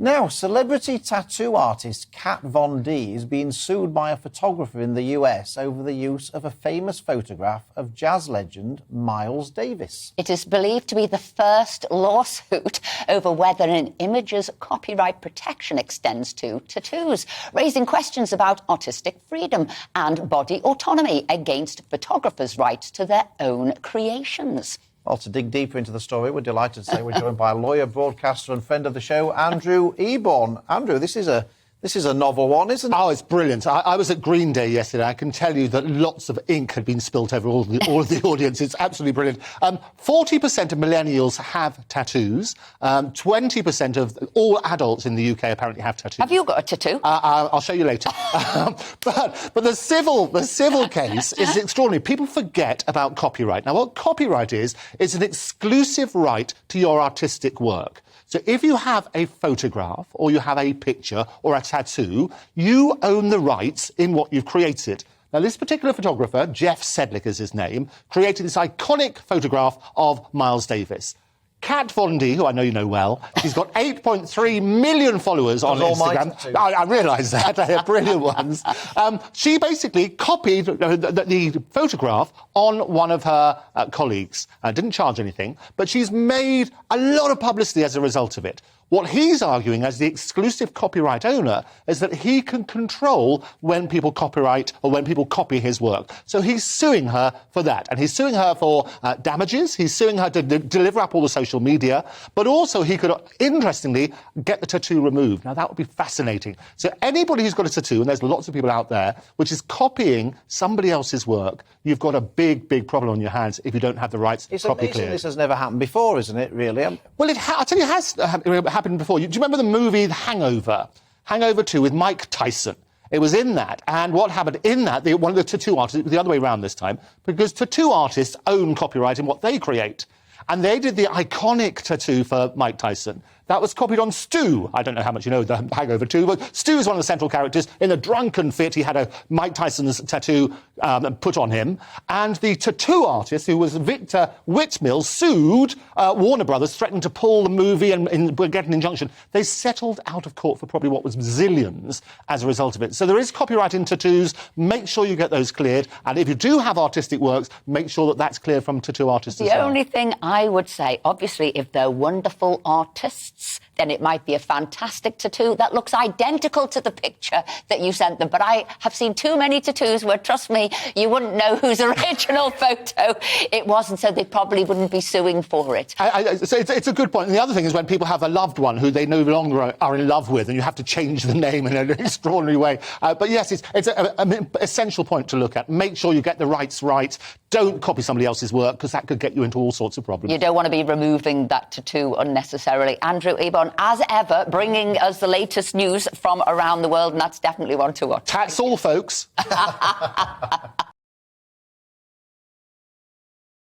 Now, celebrity tattoo artist Kat Von D is being sued by a photographer in the US over the use of a famous photograph of jazz legend Miles Davies. It is believed to be the first lawsuit over whether an image's copyright protection extends to tattoos, raising questions about artistic freedom and body autonomy against photographers' rights to their own creations. Well, to dig deeper into the story, we're delighted to say we're joined by a lawyer, broadcaster and friend of the show, Andrew Eborn. Andrew, this is a novel one, isn't it? Oh, it's brilliant. I was at Green Day yesterday. I can tell you that lots of ink had been spilt over all of the audience. It's absolutely brilliant. 40% of millennials have tattoos. 20% of all adults in the UK apparently have tattoos. Have you got a tattoo? I'll show you later. But the civil case is extraordinary. People forget about copyright. Now, what copyright is an exclusive right to your artistic work. So if you have a photograph or you have a picture or a tattoo, you own the rights in what you've created. Now, this particular photographer, Jeff Sedlick is his name, created this iconic photograph of Miles Davies. Kat Von D, who I know you know well, she's got 8.3 million followers on Instagram. I realise that. They're brilliant ones. She basically copied the photograph on one of her colleagues. Didn't charge anything, but she's made a lot of publicity as a result of it. What he's arguing as the exclusive copyright owner is that he can control when people copyright or when people copy his work. So he's suing her for that. And he's suing her for damages. He's suing her to deliver up all the social media. But also he could, interestingly, get the tattoo removed. Now, that would be fascinating. So anybody who's got a tattoo, and there's lots of people out there, which is copying somebody else's work, you've got a big, big problem on your hands if you don't have the rights properly cleared. This has never happened before, isn't it, really? Well, I'll tell you, it has happened before. Do you remember the movie The Hangover? Hangover 2 with Mike Tyson. It was in that. And what happened in that, one of the tattoo artists, it was the other way around this time, because tattoo artists own copyright in what they create. And they did the iconic tattoo for Mike Tyson. That was copied on Stu. I don't know how much you know The Hangover 2, but Stu is one of the central characters. In a drunken fit, he had a Mike Tyson's tattoo put on him. And the tattoo artist, who was Victor Whitmill, sued Warner Brothers, threatened to pull the movie and get an injunction. They settled out of court for probably what was zillions as a result of it. So there is copyright in tattoos. Make sure you get those cleared. And if you do have artistic works, make sure that that's cleared from tattoo artists as well. The only thing I would say, obviously, if they're wonderful artists, then it might be a fantastic tattoo that looks identical to the picture that you sent them. But I have seen too many tattoos where, trust me, you wouldn't know whose original photo it was, and so they probably wouldn't be suing for it. So it's a good point. And the other thing is when people have a loved one who they no longer are in love with, and you have to change the name in an extraordinary way. But yes, it's an essential point to look at. Make sure you get the rights right. Don't copy somebody else's work, because that could get you into all sorts of problems. You don't want to be removing that tattoo unnecessarily. Andrew Eborn, as ever, bringing us the latest news from around the world, and that's definitely one to watch. That's all, folks.